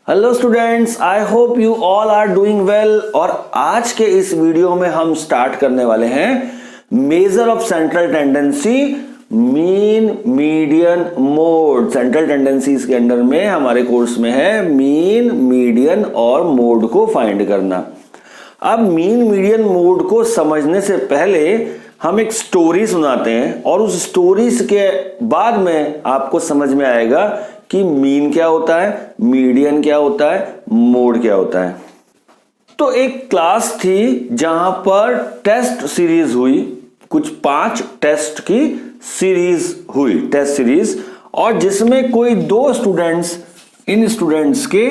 Hello students, I hope you all are doing well. और आज के इस वीडियो में हम स्टार्ट करने वाले हैं measure of central tendency, mean, median, mode. Central tendencies के अंडर में हमारे कोर्स में है मीन, मीडियन और मोड को फाइंड करना। अब मीन, मीडियन, मोड को समझने से पहले हम एक स्टोरी सुनाते हैं और उस स्टोरीज के बाद में आपको समझ में आएगा कि मीन क्या होता है, मीडियन क्या होता है, मोड क्या होता है। तो एक क्लास थी जहां पर टेस्ट सीरीज हुई, कुछ 5 टेस्ट की सीरीज हुई, टेस्ट सीरीज, और जिसमें कोई 2 स्टूडेंट्स, इन स्टूडेंट्स के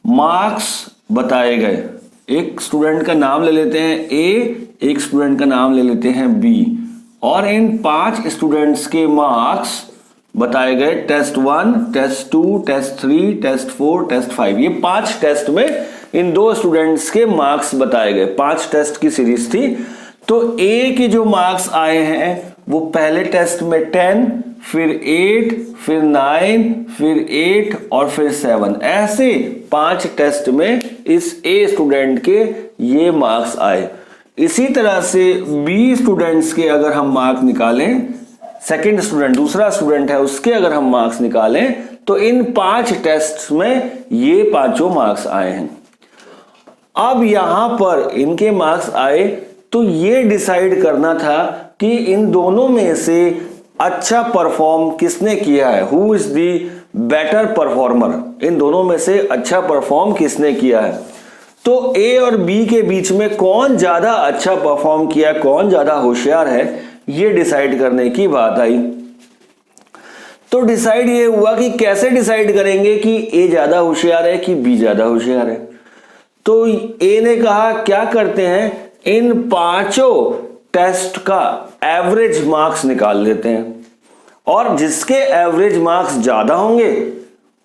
मार्क्स बताए गए। एक स्टूडेंट का नाम ले लेते हैं ए, एक स्टूडेंट का नाम ले लेते हैं बी, और इन 5 स्टूडेंट्स के मार्क्स बताए गए। Test 1, test 2, test 3, test 4, test 5। ये 5 टेस्ट में इन 2 स्टूडेंट्स के मार्क्स बताए गए। 5 टेस्ट की सीरीज थी। तो ए के जो मार्क्स आए हैं वो पहले टेस्ट में 10, फिर 8, फिर 9, फिर 8 और फिर 7। ऐसे 5 टेस्ट में इस ए स्टूडेंट के ये मार्क्स आए। इसी तरह से बी स्टूडेंट्स के अगर हम मार्क्स निकालें, सेकेंड स्टूडेंट, दूसरा स्टूडेंट है, उसके अगर हम मार्क्स निकालें तो इन 5 टेस्ट में ये 5 मार्क्स आए हैं। अब यहां पर इनके मार्क्स आए तो ये डिसाइड करना था कि इन दोनों में से अच्छा परफॉर्म किसने किया है, who is the better performer. इन दोनों में से अच्छा परफॉर्म किसने किया है। तो ए और बी के बीच में कौन ज्यादा अच्छा परफॉर्म किया, कौन ज्यादा होशियार है, ये डिसाइड करने की बात आई। तो डिसाइड ये हुआ कि कैसे डिसाइड करेंगे कि ए ज्यादा होशियार है कि बी ज्यादा होशियार है। तो ए ने कहा क्या करते हैं, इन 5 टेस्ट का एवरेज मार्क्स निकाल लेते हैं, और जिसके एवरेज मार्क्स ज्यादा होंगे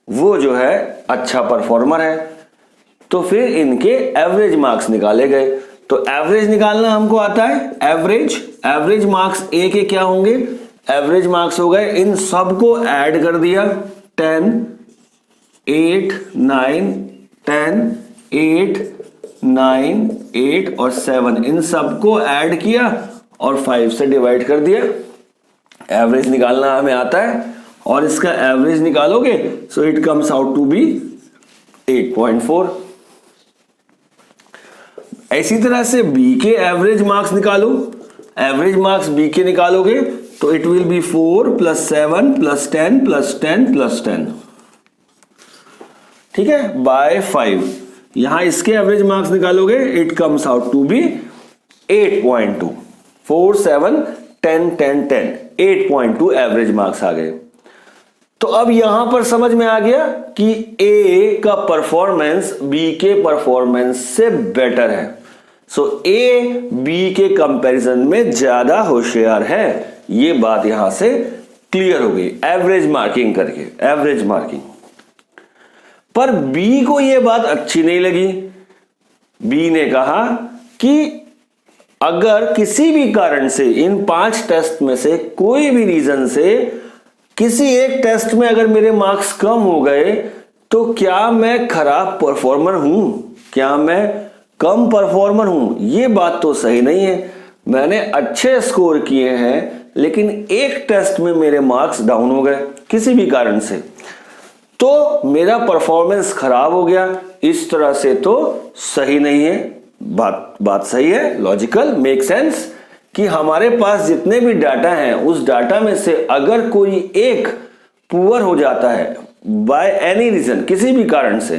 वो जो है अच्छा परफॉर्मर है। तो फिर इनके एवरेज मार्क्स निकाले गए। तो एवरेज निकालना हमको आता है। एवरेज मार्क्स ए के क्या होंगे, एवरेज मार्क्स हो गए, इन सबको ऐड कर दिया। 10, 8, 9, 10, 8, 9, 8 और 7, इन सबको ऐड किया और 5 से डिवाइड कर दिया। एवरेज निकालना हमें आता है और इसका एवरेज निकालोगे so it comes out to be 8.4। इसी तरह से बी के एवरेज मार्क्स निकालो। एवरेज मार्क्स बी के निकालोगे तो इट विल बी 4 + 7 + 10 + 10 + 10, ठीक है, बाय 5। यहां इसके एवरेज मार्क्स निकालोगे it comes out to be 8.2। 4, 7, 10, 10, 10, 8.2 average marks आ गए। तो अब यहां पर समझ में आ गया कि ए का परफॉर्मेंस बी के परफॉर्मेंस से बेटर है। सो ए बी के कंपैरिजन में ज्यादा होशियार है। ये बात यहां से क्लियर हो गई एवरेज मार्किंग करके, एवरेज मार्किंग। पर बी को यह बात अच्छी नहीं लगी। बी ने कहा कि अगर किसी भी कारण से इन 5 टेस्ट में से कोई भी रीजन से किसी एक टेस्ट में अगर मेरे मार्क्स कम हो गए तो क्या मैं खराब परफॉर्मर हूं, क्या मैं कम परफॉर्मर हूं। ये बात तो सही नहीं है। मैंने अच्छे स्कोर किए हैं लेकिन एक टेस्ट में मेरे मार्क्स डाउन हो गए किसी भी कारण से, तो मेरा परफॉर्मेंस खराब हो गया। इस तरह से तो सही नहीं है। बात सही है, लॉजिकल, मेक सेंस कि हमारे पास जितने भी डाटा हैं उस डाटा में से अगर कोई एक पुअर हो जाता है बाय एनी रीजन, किसी भी कारण से,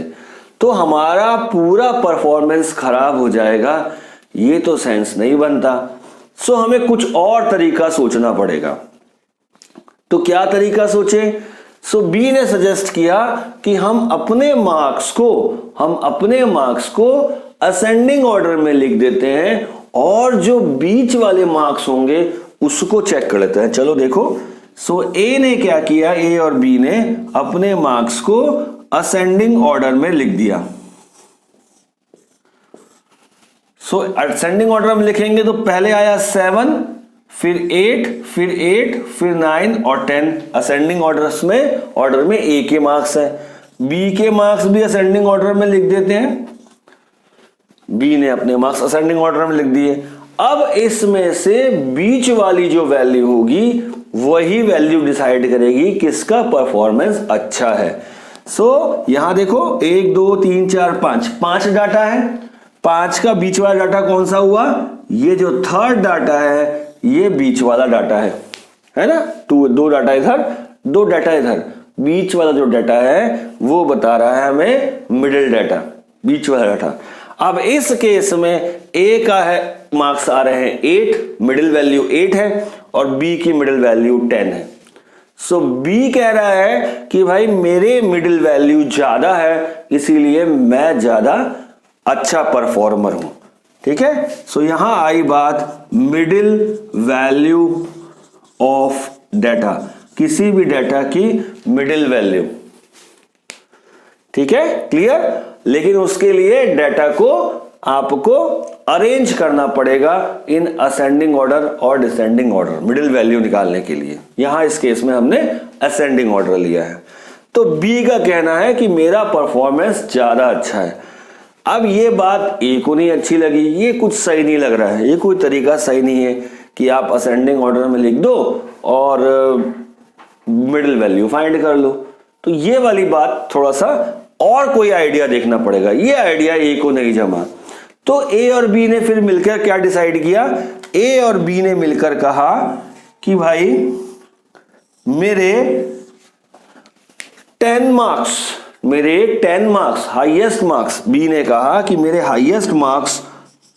तो हमारा पूरा परफॉर्मेंस खराब हो जाएगा। ये तो सेंस नहीं बनता। सो हमें कुछ और तरीका सोचना पड़ेगा। तो क्या तरीका सोचे? सो बी ने सजेस्ट किया कि हम अपने मार्क्स को असेंडिंग ऑर्डर में लिख देते हैं और जो बीच वाले मार्क्स होंगे उसको चेक कर लेते हैं। चलो देखो, सो ए ने क्या किया, ए और बी ने अपने मार्क्स को असेंडिंग ऑर्डर में लिख दिया। सो असेंडिंग ऑर्डर में लिखेंगे तो पहले आया 7, फिर 8, फिर 9 और 10। असेंडिंग ऑर्डर में ए के मार्क्स है। बी के मार्क्स भी असेंडिंग ऑर्डर में लिख देते हैं, बी ने अपने मार्क्स असेंडिंग ऑर्डर में लिख दिए। अब इसमें से बीच वाली जो वैल्यू होगी वही वैल्यू डिसाइड करेगी किसका परफॉर्मेंस अच्छा है। सो यहां देखो 1 2 3 4 5 5 डाटा है, 5 का बीच वाला डाटा कौन सा हुआ, ये जो थर्ड डाटा है ये बीच वाला डाटा है ना, 2 डाटा इधर 2 डाटा इधर, बीच वाला जो डाटा है वो बता रहा है हमें मिडिल डाटा, बीच वाला डाटा। अब इस केस में ए का है मार्क्स आ रहे हैं 8, मिडिल वैल्यू 8 है और बी की मिडिल वैल्यू 10 है। सो बी कह रहा है कि भाई मेरे मिडिल वैल्यू ज्यादा है इसीलिए मैं ज्यादा अच्छा परफॉर्मर हूं, ठीक है। सो यहां आई बात मिडिल वैल्यू ऑफ डाटा, किसी भी डाटा की मिडिल वैल्यू, ठीक है, क्लियर। लेकिन उसके लिए डाटा को आपको अरेंज करना पड़ेगा इन असेंडिंग ऑर्डर और डिसेंडिंग ऑर्डर मिडिल वैल्यू निकालने के लिए। यहां इस केस में हमने असेंडिंग ऑर्डर लिया है। तो बी का कहना है कि मेरा परफॉर्मेंस ज्यादा अच्छा है। अब ये बात ए को नहीं अच्छी लगी, ये कुछ सही नहीं लग रहा है, ये कोई तरीका सही नहीं है कि आप असेंडिंग ऑर्डर में लिख दो और मिडिल वैल्यू फाइंड कर लो। तो ये वाली बात थोड़ा सा और कोई आइडिया देखना पड़ेगा, ये आइडिया ए को नहीं जमा। तो ए और बी ने फिर मिलकर क्या डिसाइड किया, ए और बी ने मिलकर कहा कि भाई मेरे 10 मार्क्स हाईएस्ट मार्क्स, बी ने कहा कि मेरे हाईएस्ट मार्क्स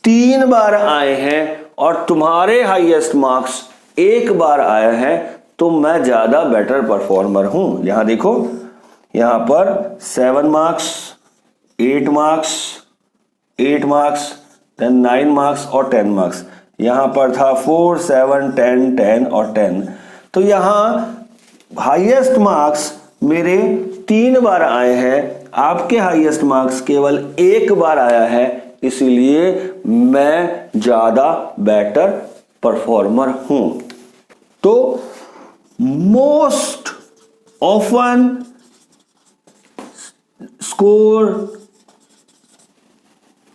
3 बार आए हैं और तुम्हारे हाईएस्ट मार्क्स 1 बार आया है, तो मैं ज्यादा बेटर परफॉर्मर हूं। यहां देखो, यहां पर 7 marks 8 marks 8 marks then 9 marks और 10 मार्क्स, यहां पर था 4 7 10 10 और 10। तो यहां हाईएस्ट मार्क्स मेरे 3 बार आए हैं, आपके हाईएस्ट मार्क्स केवल 1 बार आया है, इसीलिए मैं ज्यादा बेटर परफॉर्मर हूं। तो most often score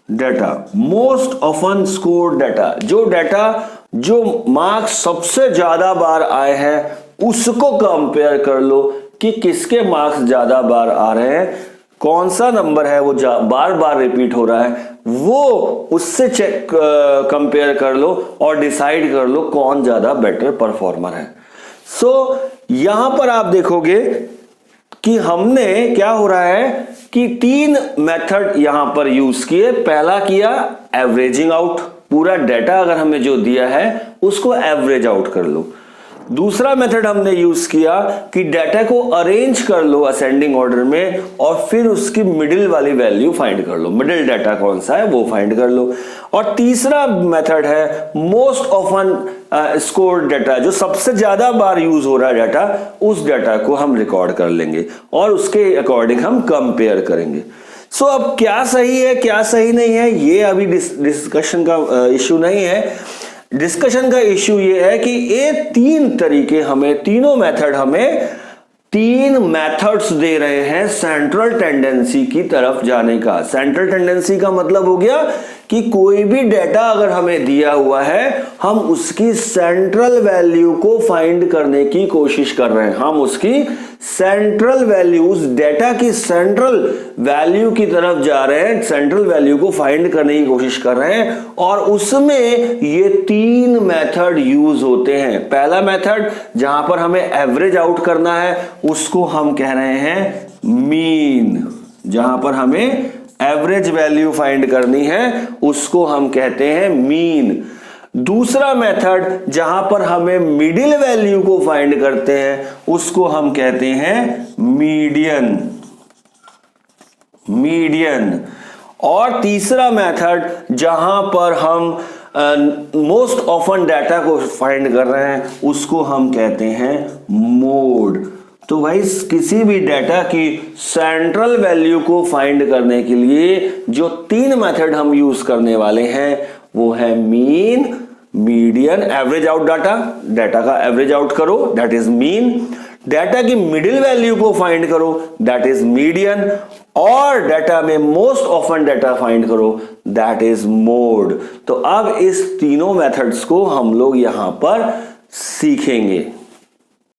data, most often score data, जो मार्क्स सबसे ज्यादा बार आए हैं उसको कंपेयर कर लो कि किसके मार्क्स ज्यादा बार आ रहे हैं, कौन सा नंबर है वो बार बार रिपीट हो रहा है, वो उससे चेक कंपेयर कर लो और डिसाइड कर लो कौन ज्यादा बेटर परफॉर्मर है। सो यहां पर आप देखोगे कि हमने क्या हो रहा है कि 3 मेथड यहां पर यूज किए। पहला किया एवरेजिंग आउट, पूरा डाटा अगर हमें जो दिया है उसको एवरेज आउट कर लो। दूसरा मेथड हमने यूज किया कि डाटा को अरेंज कर लो असेंडिंग ऑर्डर में और फिर उसकी मिडिल वाली वैल्यू फाइंड कर लो, मिडिल डाटा कौन सा है वो फाइंड कर लो। और तीसरा मेथड है मोस्ट ऑफन स्कोर डाटा, जो सबसे ज्यादा बार यूज हो रहा है डाटा, उस डाटा को हम रिकॉर्ड कर लेंगे और उसके अकॉर्डिंग हम कंपेयर करेंगे। सो अब क्या सही है क्या सही नहीं है ये अभी डिस्कशन का इश्यू नहीं है। डिस्कशन का इश्यू ये है कि ये 3 तरीके हमें, तीनों मेथड हमें 3 मेथड्स दे रहे हैं सेंट्रल टेंडेंसी की तरफ जाने का। सेंट्रल टेंडेंसी का मतलब हो गया कि कोई भी डाटा अगर हमें दिया हुआ है हम उसकी सेंट्रल वैल्यू को फाइंड करने की कोशिश कर रहे हैं, हम उसकी सेंट्रल वैल्यूज, डाटा की सेंट्रल वैल्यू की तरफ जा रहे हैं, सेंट्रल वैल्यू को फाइंड करने की कोशिश कर रहे हैं और उसमें ये 3 मेथड यूज होते हैं। पहला मेथड जहां पर हमें एवरेज आउट करना है उसको हम कह रहे हैं मीन, जहां पर हमें एवरेज वैल्यू फाइंड करनी है उसको हम कहते हैं मीन। दूसरा मेथड जहां पर हमें मिडिल वैल्यू को फाइंड करते हैं उसको हम कहते हैं मीडियन। और तीसरा मेथड जहां पर हम मोस्ट ऑफन डाटा को फाइंड कर रहे हैं उसको हम कहते हैं मोड। तो भाई किसी भी डाटा की सेंट्रल वैल्यू को फाइंड करने के लिए जो 3 मेथड हम यूज करने वाले हैं वो है mean, median, average out data का एवरेज आउट करो दैट इज मीन। डाटा की मिडिल वैल्यू को फाइंड करो, दैट इज मीडियन, और डाटा में मोस्ट ऑफन डाटा फाइंड करो, दैट इज मोड। तो अब इस तीनों मेथड्स को हम लोग यहां पर सीखेंगे।